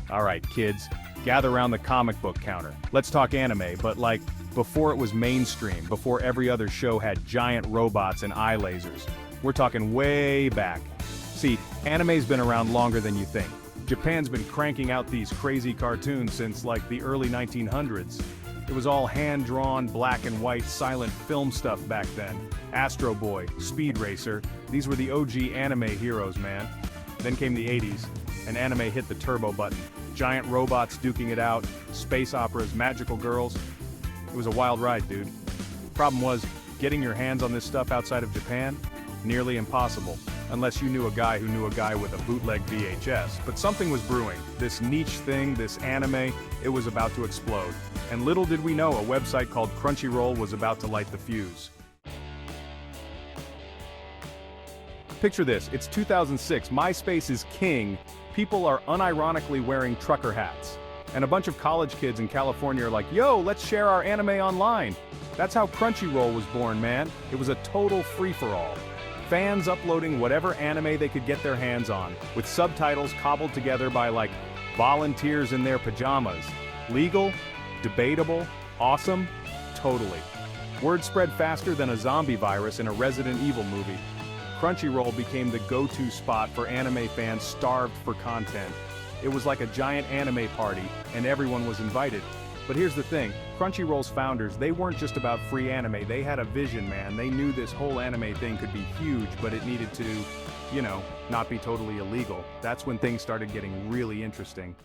Alright, kids, gather around the comic book counter. Let's talk anime, but like, before it was mainstream, before every other show had giant robots and eye lasers. We're talking way back. See, anime's been around longer than you think. Japan's been cranking out these crazy cartoons since like the early 1900s. It was all hand-drawn, black and white, silent film stuff back then. Astro Boy, Speed Racer, these were the OG anime heroes, man. Then came the 80s, and anime hit the turbo button. Giant robots duking it out, space operas, magical girls. It was a wild ride, dude. Problem was, getting your hands on this stuff outside of Japan? Nearly impossible. Unless you knew a guy who knew a guy with a bootleg VHS. But something was brewing. This niche thing, this anime, it was about to explode. And little did we know a website called Crunchyroll was about to light the fuse. Picture this, it's 2006, MySpace is king, people are unironically wearing trucker hats. And a bunch of college kids in California are like, yo, let's share our anime online. That's how Crunchyroll was born, man. It was a total free-for-all. Fans uploading whatever anime they could get their hands on, with subtitles cobbled together by like, volunteers in their pajamas. Legal? Debatable? Awesome? Totally. Word spread faster than a zombie virus in a Resident Evil movie. Crunchyroll became the go-to spot for anime fans starved for content. It was like a giant anime party, and everyone was invited. But here's the thing, Crunchyroll's founders, they weren't just about free anime, they had a vision, man. They knew this whole anime thing could be huge, but it needed to, you know, not be totally illegal. That's when things started getting really interesting.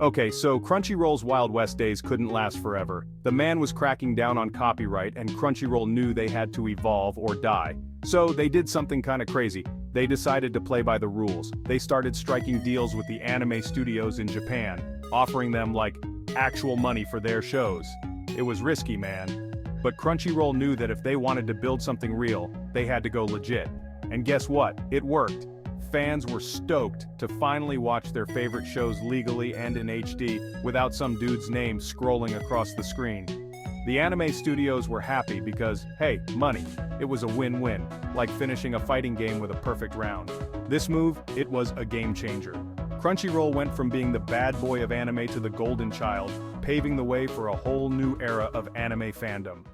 Okay, so Crunchyroll's Wild West days couldn't last forever. The man was cracking down on copyright, and Crunchyroll knew they had to evolve or die. So they did something kinda crazy. They decided to play by the rules. They started striking deals with the anime studios in Japan, offering them like actual money for their shows. It was risky, man. But Crunchyroll knew that if they wanted to build something real, they had to go legit. And guess what? It worked. Fans were stoked to finally watch their favorite shows legally and in HD without some dude's name scrolling across the screen. The anime studios were happy because, hey, money. It was a win-win, like finishing a fighting game with a perfect round. This move, it was a game changer. Crunchyroll went from being the bad boy of anime to the golden child, paving the way for a whole new era of anime fandom.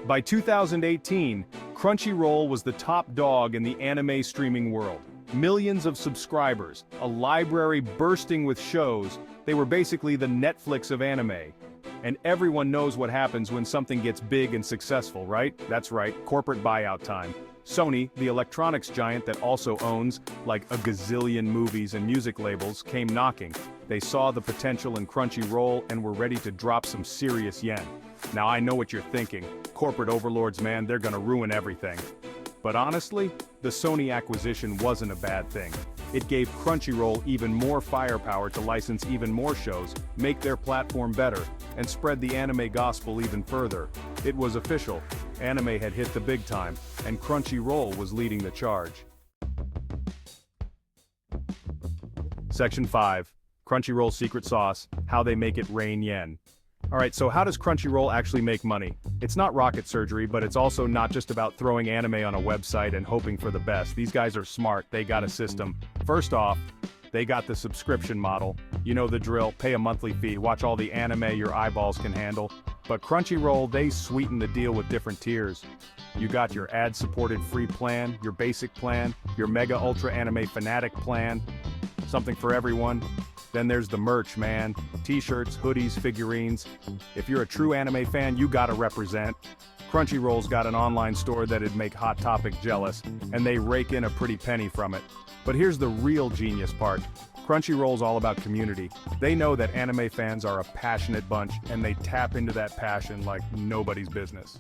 By 2018, Crunchyroll was the top dog in the anime streaming world. Millions of subscribers, a library bursting with shows. They were basically the Netflix of anime. And everyone knows what happens when something gets big and successful, right? That's right, corporate buyout time. Sony, the electronics giant that also owns, like a gazillion movies and music labels, came knocking. They saw the potential in Crunchyroll and were ready to drop some serious yen. Now I know what you're thinking. Corporate overlords, man, they're gonna ruin everything. But honestly, the Sony acquisition wasn't a bad thing. It gave Crunchyroll even more firepower to license even more shows, make their platform better, and spread the anime gospel even further. It was official. Anime had hit the big time, and Crunchyroll was leading the charge. Section 5. Crunchyroll's secret sauce, how they make it rain yen. Alright, so how does Crunchyroll actually make money? It's not rocket surgery, but it's also not just about throwing anime on a website and hoping for the best. These guys are smart, they got a system. First off, they got the subscription model. You know the drill, pay a monthly fee, watch all the anime your eyeballs can handle. But Crunchyroll, they sweeten the deal with different tiers. You got your ad-supported free plan, your basic plan, your mega ultra anime fanatic plan. Something for everyone. Then there's the merch, man. T-shirts, hoodies, figurines. If you're a true anime fan, you gotta represent. Crunchyroll's got an online store that'd make Hot Topic jealous, and they rake in a pretty penny from it. But here's the real genius part. Crunchyroll's all about community. They know that anime fans are a passionate bunch, and they tap into that passion like nobody's business.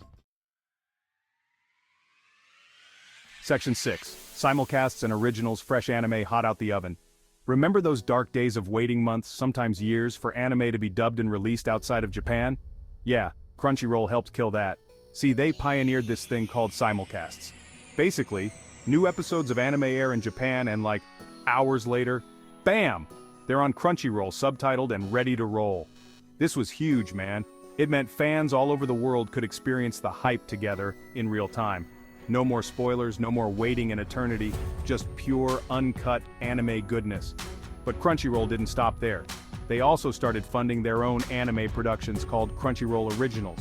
Section 6. Simulcasts and originals fresh anime hot out the oven. Remember those dark days of waiting months, sometimes years, for anime to be dubbed and released outside of Japan? Yeah, Crunchyroll helped kill that. See, they pioneered this thing called simulcasts. Basically, new episodes of anime air in Japan and like, hours later, bam! They're on Crunchyroll, subtitled and ready to roll. This was huge, man. It meant fans all over the world could experience the hype together in real time. No more spoilers, no more waiting an eternity, just pure, uncut anime goodness. But Crunchyroll didn't stop there. They also started funding their own anime productions called Crunchyroll Originals.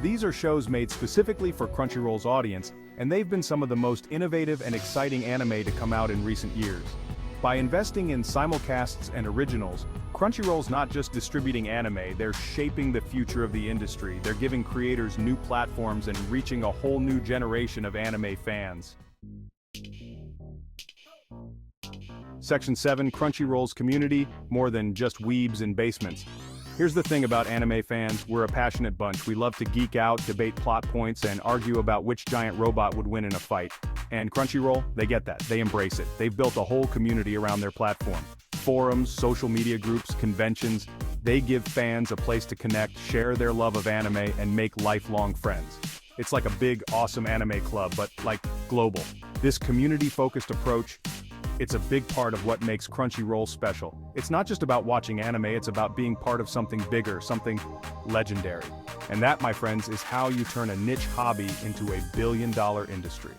These are shows made specifically for Crunchyroll's audience, and they've been some of the most innovative and exciting anime to come out in recent years. By investing in simulcasts and originals, Crunchyroll's not just distributing anime, they're shaping the future of the industry. They're giving creators new platforms and reaching a whole new generation of anime fans. Section 7, Crunchyroll's community, more than just weebs in basements. Here's the thing about anime fans, we're a passionate bunch. We love to geek out, debate plot points, and argue about which giant robot would win in a fight. And Crunchyroll, they get that, they embrace it. They've built a whole community around their platform. Forums, social media groups, conventions, they give fans a place to connect, share their love of anime, and make lifelong friends. It's like a big, awesome anime club, but like global. This community-focused approach, it's a big part of what makes Crunchyroll special. It's not just about watching anime, it's about being part of something bigger, something legendary. And that, my friends, is how you turn a niche hobby into a billion-dollar industry.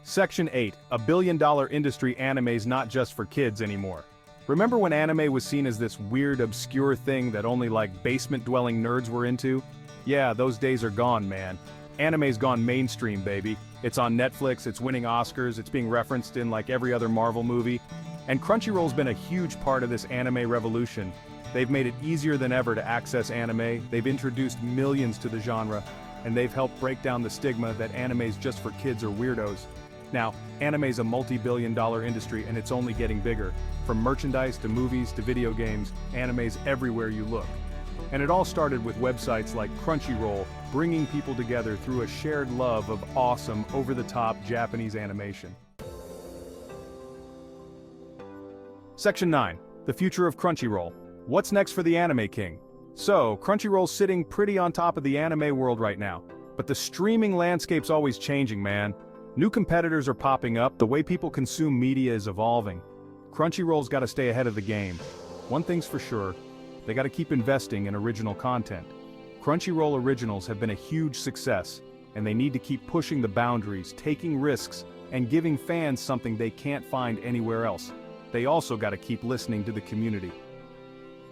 Section 8, a billion-dollar industry. Anime's not just for kids anymore. Remember when anime was seen as this weird, obscure thing that only like basement-dwelling nerds were into? Yeah, those days are gone, man. Anime's gone mainstream, baby. It's on Netflix, it's winning Oscars, it's being referenced in like every other Marvel movie. And Crunchyroll's been a huge part of this anime revolution. They've made it easier than ever to access anime, they've introduced millions to the genre, and they've helped break down the stigma that anime's just for kids or weirdos. Now, anime's a multi-billion-dollar industry and it's only getting bigger. From merchandise to movies to video games, anime's everywhere you look. And it all started with websites like Crunchyroll, bringing people together through a shared love of awesome, over-the-top Japanese animation. Section 9, the future of Crunchyroll. What's next for the Anime King? So, Crunchyroll's sitting pretty on top of the anime world right now. But the streaming landscape's always changing, man. New competitors are popping up, the way people consume media is evolving. Crunchyroll's gotta stay ahead of the game. One thing's for sure, they gotta keep investing in original content. Crunchyroll Originals have been a huge success, and they need to keep pushing the boundaries, taking risks, and giving fans something they can't find anywhere else. They also gotta keep listening to the community.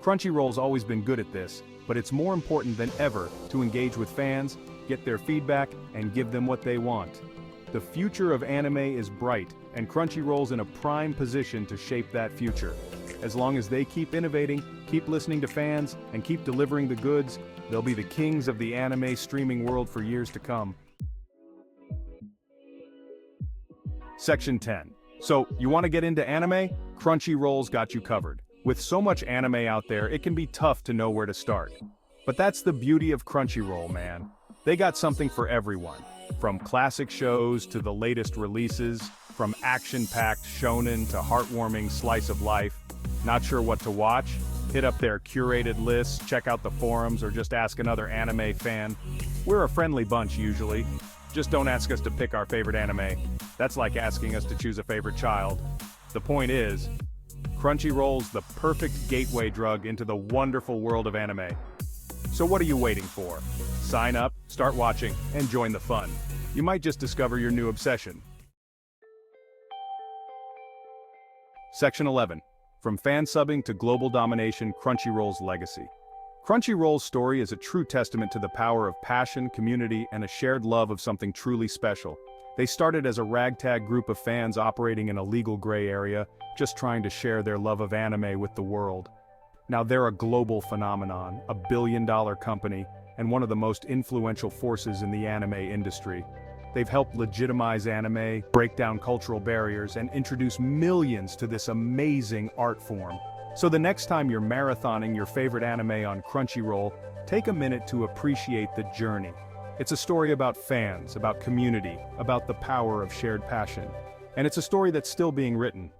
Crunchyroll's always been good at this, but it's more important than ever to engage with fans, get their feedback, and give them what they want. The future of anime is bright, and Crunchyroll's in a prime position to shape that future. As long as they keep innovating, keep listening to fans, and keep delivering the goods, they'll be the kings of the anime streaming world for years to come. Section 10. So, you want to get into anime? Crunchyroll's got you covered. With so much anime out there, it can be tough to know where to start. But that's the beauty of Crunchyroll, man. They got something for everyone. From classic shows to the latest releases, from action-packed shonen to heartwarming slice of life. Not sure what to watch? Hit up their curated lists, check out the forums, or just ask another anime fan. We're a friendly bunch usually. Just don't ask us to pick our favorite anime. That's like asking us to choose a favorite child. The point is, Crunchyroll's the perfect gateway drug into the wonderful world of anime. So what are you waiting for? Sign up, start watching, and join the fun. You might just discover your new obsession. Section 11. From fan subbing to global domination, Crunchyroll's legacy. Crunchyroll's story is a true testament to the power of passion, community, and a shared love of something truly special. They started as a ragtag group of fans operating in a legal gray area, just trying to share their love of anime with the world. Now they're a global phenomenon, a billion-dollar company, and one of the most influential forces in the anime industry. They've helped legitimize anime, break down cultural barriers, and introduce millions to this amazing art form. So the next time you're marathoning your favorite anime on Crunchyroll, take a minute to appreciate the journey. It's a story about fans, about community, about the power of shared passion. And it's a story that's still being written.